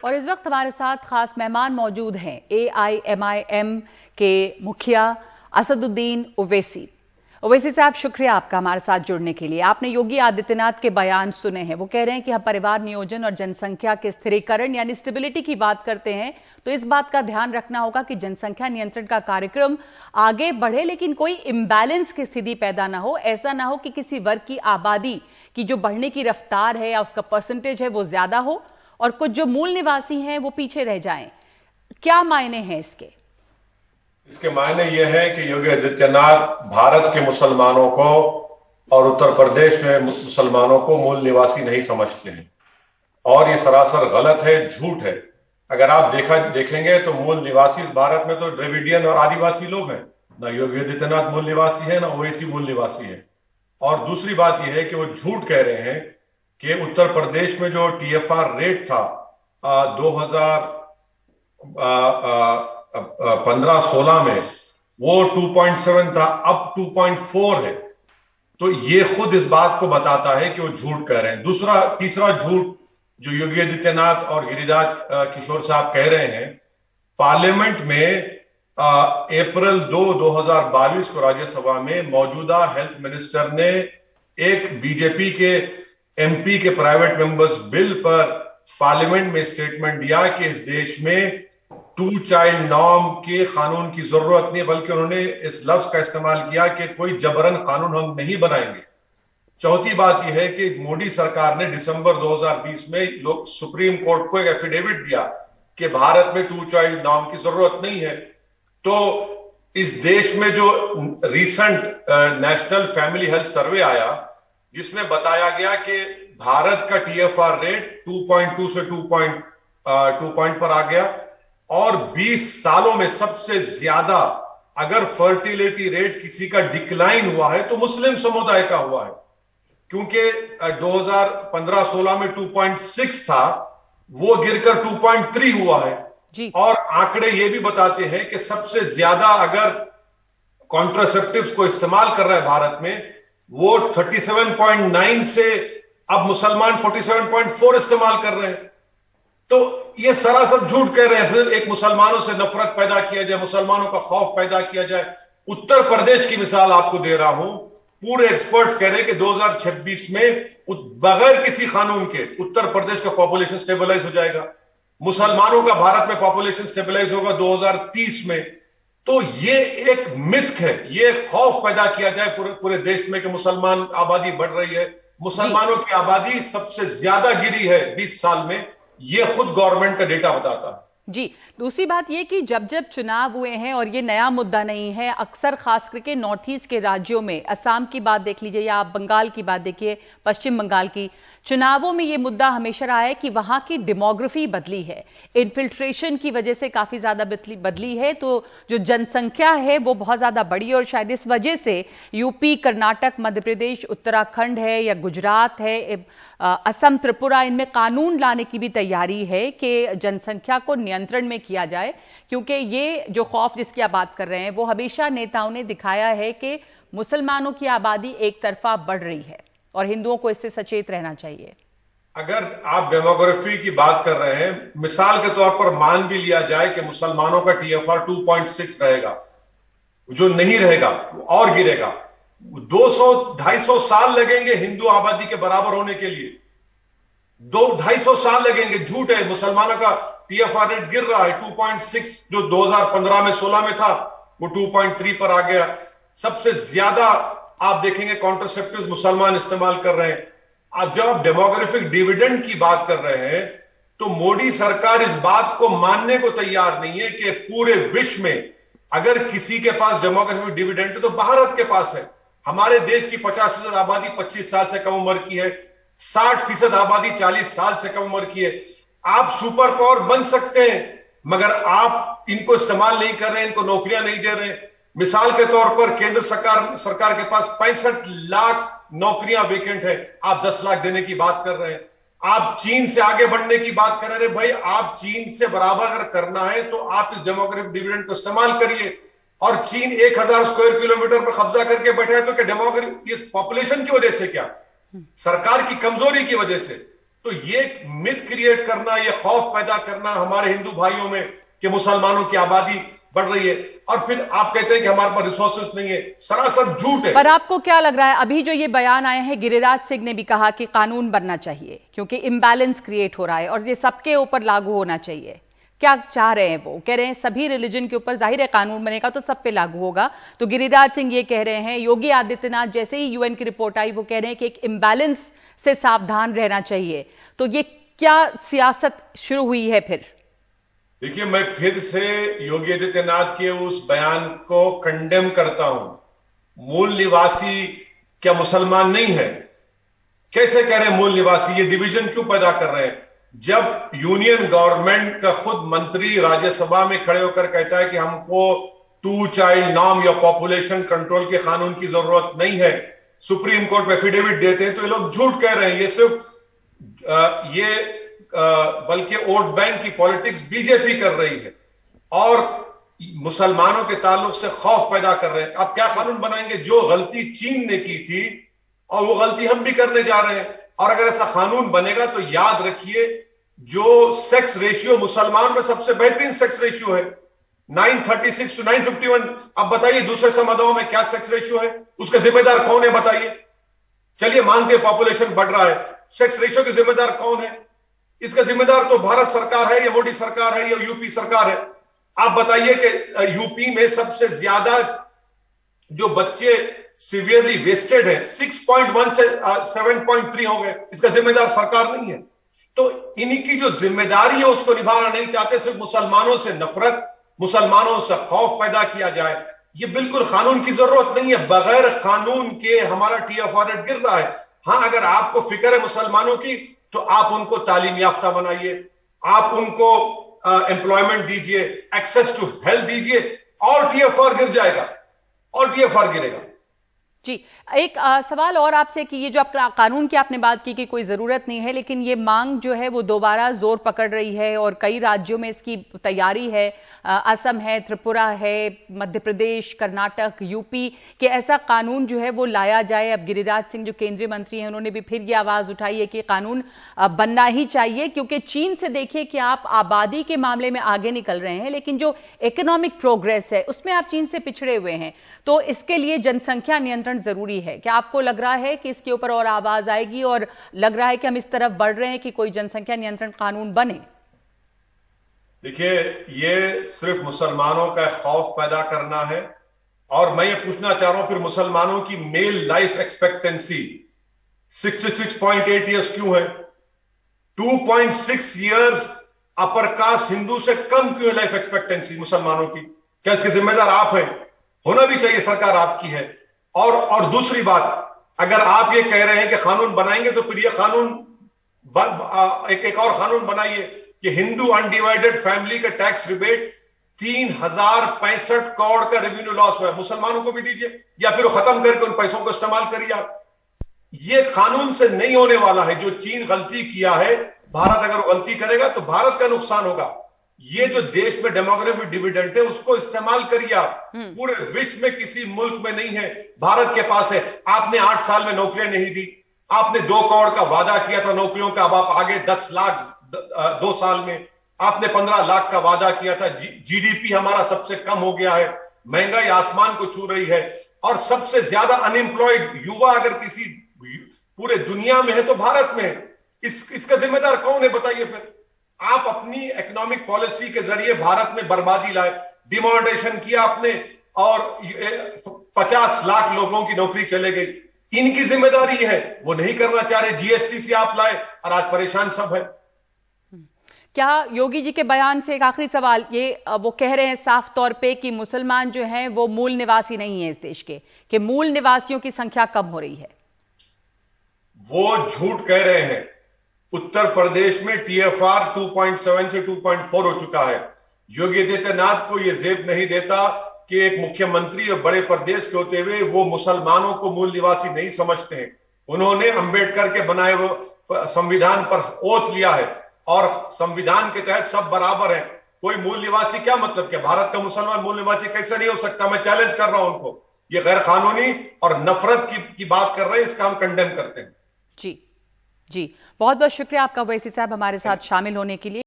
और इस वक्त हमारे साथ खास मेहमान मौजूद हैं AIMIM के मुखिया असदुद्दीन ओवैसी। ओवैसी साहब, शुक्रिया आपका हमारे साथ जुड़ने के लिए। आपने योगी आदित्यनाथ के बयान सुने हैं, वो कह रहे हैं कि हम परिवार नियोजन और जनसंख्या के स्थिरीकरण यानी स्टेबिलिटी की बात करते हैं तो इस बात का ध्यान रखना होगा कि जनसंख्या नियंत्रण का कार्यक्रम आगे बढ़े लेकिन कोई इम्बैलेंस की स्थिति पैदा ना हो। ऐसा ना हो कि किसी वर्ग की आबादी की जो बढ़ने की रफ्तार है या उसका परसेंटेज है वो ज्यादा हो और कुछ जो मूल निवासी हैं वो पीछे रह जाएं। क्या मायने हैं इसके? इसके मायने ये है कि योगी आदित्यनाथ भारत के मुसलमानों को और उत्तर प्रदेश में मुसलमानों को मूल निवासी नहीं समझते हैं और ये सरासर गलत है, झूठ है। अगर आप देखेंगे तो मूल निवासी भारत में तो द्रविडियन और आदिवासी लोग हैं। ना योगी आदित्यनाथ मूल निवासी है, ना ओवैसी मूल निवासी है। और दूसरी बात यह है कि वो झूठ कह रहे हैं कि उत्तर प्रदेश में जो TFR रेट था 2015-16 में वो 2.7 था, अब 2.4 है। तो ये खुद इस बात को बताता है कि वो झूठ कह रहे हैं। तीसरा झूठ जो योगी आदित्यनाथ और गिरिराज किशोर साहब कह रहे हैं, पार्लियामेंट में अप्रैल 2, 2022 को राज्यसभा में मौजूदा हेल्थ मिनिस्टर ने एक बीजेपी के MP के प्राइवेट मेंबर्स बिल पर पार्लियामेंट में स्टेटमेंट दिया कि इस देश में 2 चाइल्ड नॉर्म के कानून की जरूरत नहीं, बल्कि उन्होंने इस लफ्ज का इस्तेमाल किया कि कोई जबरन कानून हम नहीं बनाएंगे। चौथी बात यह है कि मोदी सरकार ने दिसंबर 2020 में लोग सुप्रीम कोर्ट को एक एफिडेविट दिया कि भारत में 2 चाइल्ड नॉर्म की जरूरत नहीं है। तो इस देश में जो recent national family health survey आया जिसमें बताया गया कि भारत का TFR रेट 2.2 से 2 पॉइंट पर आ गया और 20 सालों में सबसे ज्यादा अगर फर्टिलिटी रेट किसी का डिक्लाइन हुआ है तो मुस्लिम समुदाय का हुआ है, क्योंकि 2015-16 में 2.6 था, वो गिरकर 2.3 हुआ है जी। और आंकड़े ये भी बताते हैं कि सबसे ज्यादा अगर कॉन्ट्रासेप्टिव्स को इस्तेमाल कर रहा है भारत में वो 37.9 से अब मुसलमान 47.4 इस्तेमाल कर रहे हैं। तो ये सरासर झूठ कह रहे हैं। फिर एक मुसलमानों से नफरत पैदा किया जाए, मुसलमानों का खौफ पैदा किया जाए। उत्तर प्रदेश की मिसाल आपको दे रहा हूं, पूरे एक्सपर्ट्स कह रहे हैं कि 2026 में बगैर किसी कानून के उत्तर प्रदेश का पॉपुलेशन स्टेबलाइज हो जाएगा, मुसलमानों का भारत में पॉपुलेशन स्टेबलाइज होगा 2030 में। तो ये एक मिथ है, ये खौफ पैदा किया जाए पूरे देश में कि मुसलमान आबादी बढ़ रही है। मुसलमानों की आबादी सबसे ज्यादा गिरी है 20 साल में, ये खुद गवर्नमेंट का डेटा बताता है। जी, दूसरी बात यह कि जब चुनाव हुए हैं और ये नया मुद्दा नहीं है, अक्सर खास करके नॉर्थ ईस्ट के राज्यों में, असम की बात देख लीजिए या आप बंगाल की बात देखिए, पश्चिम बंगाल की, चुनावों में ये मुद्दा हमेशा रहा है कि वहां की डेमोग्राफी बदली है, इन्फिल्ट्रेशन की वजह से काफी ज्यादा बदली है। तो जो जनसंख्या है वो बहुत ज्यादा बढ़ी और शायद इस वजह से यूपी, कर्नाटक, मध्य प्रदेश, उत्तराखंड है या गुजरात है, असम, त्रिपुरा, इनमें कानून लाने की भी तैयारी है कि जनसंख्या को नियंत्रण में किया जाए, क्योंकि ये जो खौफ जिसकी आप बात कर रहे हैं वो हमेशा नेताओं ने दिखाया है कि मुसलमानों की आबादी एक तरफा बढ़ रही है और हिंदुओं को इससे सचेत रहना चाहिए। अगर आप डेमोग्राफी की बात कर रहे हैं, मिसाल के तौर पर मान भी लिया जाए कि मुसलमानों का TFR 2.6 रहेगा, जो नहीं रहेगा और गिरेगा। 200-250 साल लगेंगे हिंदू आबादी के बराबर होने के लिए, 200-250 साल लगेंगे। झूठ है, मुसलमानों का TFR रेट गिर रहा है। 2.6 जो 2015 में 16 में था वो 2.3 पर आ गया। सबसे ज्यादा आप देखेंगे कॉन्ट्रासेप्टिव्स मुसलमान इस्तेमाल कर रहे हैं। अब जब आप डेमोग्राफिक डिविडेंड की बात कर रहे हैं तो मोदी सरकार इस बात को मानने को तैयार नहीं है कि पूरे विश्व में अगर किसी के पास डेमोग्राफिक डिविडेंड है तो भारत के पास है। हमारे देश की 50% आबादी 25 साल से कम उम्र की है, 60% आबादी 40 साल से कम उम्र की है। आप सुपर पावर बन सकते हैं मगर आप इनको इस्तेमाल नहीं कर रहे हैं, इनको नौकरियां नहीं दे रहे हैं। मिसाल के तौर पर केंद्र सरकार के पास 65 लाख नौकरियां वेकेंट है, आप 10 लाख देने की बात कर रहे हैं। आप चीन से आगे बढ़ने की बात कर रहे हैं। भाई, आप चीन से बराबर अगर करना है तो आप इस डेमोग्राफिक डिविडेंड को इस्तेमाल करिए। और चीन 1000 स्क्वायर किलोमीटर पर कब्जा करके बैठा है तो क्या डेमोग्राफी, इस पॉपुलेशन की वजह से, क्या सरकार की कमजोरी की वजह से? तो ये मिथ क्रिएट करना, ये खौफ पैदा करना हमारे हिंदू भाइयों में कि मुसलमानों की आबादी बढ़ रही है, और फिर आप कहते हैं कि हमारे पास रिसोर्सेस नहीं है, सरासर झूठ है। पर आपको क्या लग रहा है, अभी जो ये बयान आए हैं, गिरिराज सिंह ने भी कहा कि कानून बनना चाहिए क्योंकि इम्बैलेंस क्रिएट हो रहा है और ये सबके ऊपर लागू होना चाहिए। क्या चाह रहे हैं वो? कह रहे हैं सभी रिलीजन के ऊपर, जाहिर है कानून बनेगा तो सब पे लागू होगा। तो गिरिराज सिंह ये कह रहे हैं, योगी आदित्यनाथ जैसे ही यूएन की रिपोर्ट आई वो कह रहे हैं कि एक इम्बैलेंस से सावधान रहना चाहिए। तो ये क्या सियासत शुरू हुई है फिर? देखिए, मैं फिर से योगी आदित्यनाथ के उस बयान को कंडेम करता हूं। मूल निवासी क्या मुसलमान नहीं है? कैसे कह रहे हैं मूल निवासी? ये डिवीजन क्यों पैदा कर रहे हैं? जब यूनियन गवर्नमेंट का खुद मंत्री राज्यसभा में खड़े होकर कहता है कि हमको 2 चाइल्ड नॉर्म या पॉपुलेशन कंट्रोल के कानून की जरूरत नहीं है, सुप्रीम कोर्ट में एफिडेविट देते हैं, तो ये लोग झूठ कह रहे हैं। ये सिर्फ बल्कि वोट बैंक की पॉलिटिक्स बीजेपी कर रही है और मुसलमानों के ताल्लुक से खौफ पैदा कर रहे हैं। अब क्या कानून बनाएंगे? जो गलती चीन ने की थी और वो गलती हम भी करने जा रहे हैं। और अगर ऐसा कानून बनेगा तो याद रखिए, जो सेक्स रेशियो मुसलमान में सबसे बेहतरीन सेक्स रेशियो है 936 to 951, अब बताइए दूसरे समुदायों में क्या सेक्स रेशियो है? उसका जिम्मेदार कौन है बताइए? चलिए मानते हैं पॉपुलेशन बढ़ रहा है, सेक्स रेशियो के जिम्मेदार कौन है? इसका जिम्मेदार तो भारत सरकार है या मोदी सरकार है या यूपी सरकार है। आप बताइए कि यूपी में सबसे ज्यादा जो बच्चे सीवियरली वेस्टेड है 6.1 से 7.3 हो गए, इसका जिम्मेदार सरकार नहीं है। तो इनकी जो जिम्मेदारी है उसको निभाना नहीं चाहते, सिर्फ मुसलमानों से नफरत, मुसलमानों से खौफ पैदा किया जाए। ये बिल्कुल कानून की जरूरत नहीं है। बगैर कानून के हमारा TFR रेट गिर रहा है। हां, अगर आपको फिक्र है मुसलमानों की तो आप उनको तालीम याफ्ता बनाइए, आप उनको एम्प्लॉयमेंट दीजिए, एक्सेस टू हेल्थ दीजिए, और TFR गिर जाएगा और TFR गिरेगा। जी, एक सवाल और आपसे कि ये जो कानून की आपने बात की कि कोई ज़रूरत नहीं है, लेकिन ये मांग जो है वो दोबारा जोर पकड़ रही है और कई राज्यों में इसकी तैयारी है। असम है, त्रिपुरा है, मध्य प्रदेश, कर्नाटक, यूपी कि ऐसा कानून जो है वो लाया जाए। अब गिरिराज सिंह जो केंद्रीय मंत्री हैं उन्होंने भी फिर ये आवाज़ उठाई है कि कानून बनना ही चाहिए, क्योंकि चीन से देखिए कि आप आबादी के मामले में आगे निकल रहे हैं लेकिन जो इकोनॉमिक प्रोग्रेस है उसमें आप चीन से पिछड़े हुए हैं। तो इसके लिए जनसंख्या नियंत्रण जरूरी है। क्या आपको लग रहा है कि इसके ऊपर और आवाज आएगी और लग रहा है कि हम इस तरफ बढ़ रहे हैं कि कोई जनसंख्या नियंत्रण कानून बने? देखिए, ये सिर्फ मुसलमानों का खौफ पैदा करना है। और मैं ये पूछना चाह रहा हूं, फिर मुसलमानों की मेल लाइफ एक्सपेक्टेंसी 66.8 ईयर्स क्यों है? 2.6 ईयर्स अपर कास्ट हिंदू से कम क्यों है लाइफ एक्सपेक्टेंसी मुसलमानों की? क्या इसके जिम्मेदार आप हैं? होना भी चाहिए, सरकार आपकी है। और दूसरी बात, अगर आप ये कह रहे हैं कि कानून बनाएंगे तो फिर ये कानून एक और कानून बनाइए कि हिंदू अनडिवाइडेड फैमिली का टैक्स रिबेट 3065 करोड़ का रेवेन्यू लॉस हुआ है, मुसलमानों को भी दीजिए या फिर खत्म करके उन पैसों को इस्तेमाल करिए आप। ये कानून से नहीं होने वाला है। जो चीन गलती किया है, भारत अगर गलती करेगा तो भारत का नुकसान होगा। ये जो देश में डेमोग्राफिक डिविडेंड है उसको इस्तेमाल करिए आप। पूरे विश्व में किसी मुल्क में नहीं है, भारत के पास है। आपने 8 साल में नौकरियां नहीं दी, आपने 2 करोड़ का वादा किया था नौकरियों का, अब आप आगे 10 लाख 2 साल में, आपने 15 लाख का वादा किया था। GDP हमारा सबसे कम हो गया है, महंगाई आसमान को छू रही है और सबसे ज्यादा अनएम्प्लॉयड युवा अगर किसी पूरे दुनिया में है तो भारत में है। इसका जिम्मेदार कौन है बताइए? फिर आप अपनी इकोनॉमिक पॉलिसी के जरिए भारत में बर्बादी लाए, डिमोनेटाइजेशन किया आपने और 50 लाख लोगों की नौकरी चले गई। इनकी जिम्मेदारी है, वो नहीं करना चाह रहे। GST से आप लाए और आज परेशान सब है। क्या योगी जी के बयान से एक आखिरी सवाल, ये वो कह रहे हैं साफ तौर पे कि मुसलमान जो हैं वो मूल निवासी नहीं है इस देश के, कि मूल निवासियों की संख्या कम हो रही है? वो झूठ कह रहे हैं। उत्तर प्रदेश में TFR 2.7 से 2.4 हो चुका है। योगी आदित्यनाथ को यह जेब नहीं देता कि एक मुख्यमंत्री और बड़े प्रदेश के होते हुए वो मुसलमानों को मूल निवासी नहीं समझते हैं। उन्होंने अंबेडकर के बनाए हुए संविधान पर ओथ लिया है और संविधान के तहत सब बराबर हैं। कोई मूल निवासी क्या मतलब? क्या भारत का मुसलमान मूल निवासी कैसे नहीं हो सकता? मैं चैलेंज कर रहा हूं उनको। ये गैर कानूनी और नफरत की बात कर रहे हैं, इसका हम कंडेम करते हैं। जी, जी, बहुत बहुत शुक्रिया आपका वैसी साहब हमारे साथ शामिल होने के लिए।